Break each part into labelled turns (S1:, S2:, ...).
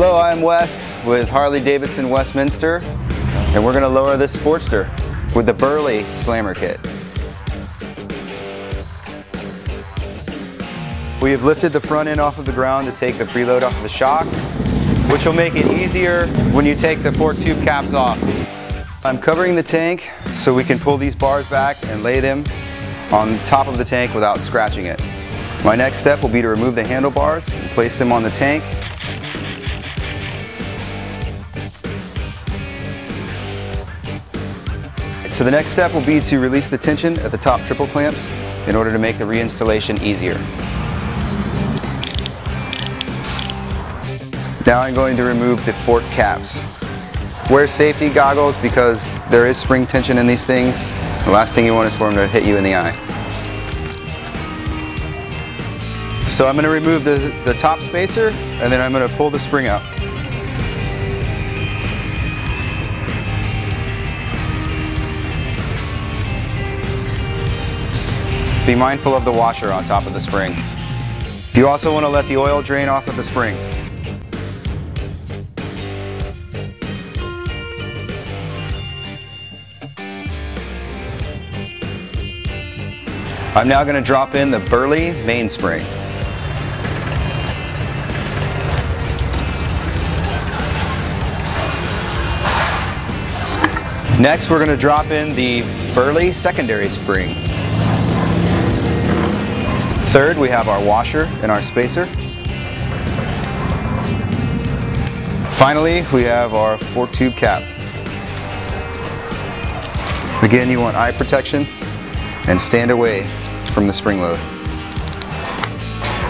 S1: Hello, I'm Wes with Harley Davidson Westminster, and we're going to lower this Sportster with the Burly Slammer kit. We have lifted the front end off of the ground to take the preload off of the shocks, which will make it easier when you take the fork tube caps off. I'm covering the tank so we can pull these bars back and lay them on top of the tank without scratching it. My next step will be to remove the handlebars and place them on the tank. So the next step will be to release the tension at the top triple clamps in order to make the reinstallation easier. Now I'm going to remove the fork caps. Wear safety goggles because there is spring tension in these things. The last thing you want is for them to hit you in the eye. So I'm going to remove the top spacer, and then I'm going to pull the spring out. Be mindful of the washer on top of the spring. You also want to let the oil drain off of the spring. I'm now going to drop in the Burly mainspring. Next, we're going to drop in the Burly secondary spring. Third, we have our washer and our spacer. Finally, we have our fork tube cap. Again, you want eye protection and stand away from the spring load.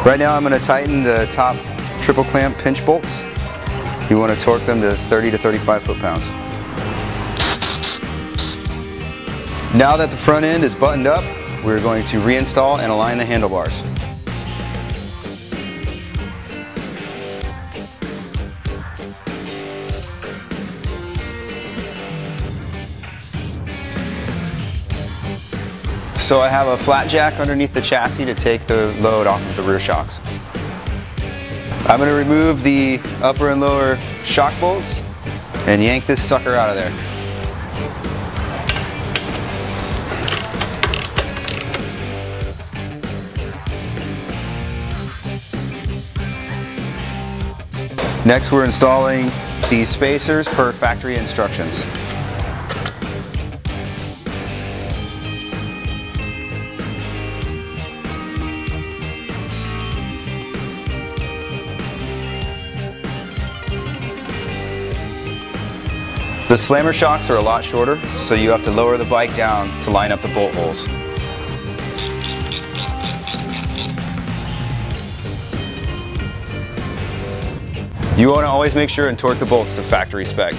S1: Right now I'm going to tighten the top triple clamp pinch bolts. You want to torque them to 30 to 35 foot-pounds. Now that the front end is buttoned up, we're going to reinstall and align the handlebars. So I have a flat jack underneath the chassis to take the load off of the rear shocks. I'm going to remove the upper and lower shock bolts and yank this sucker out of there. Next, we're installing these spacers per factory instructions. The slammer shocks are a lot shorter, so you have to lower the bike down to line up the bolt holes. You want to always make sure and torque the bolts to factory spec.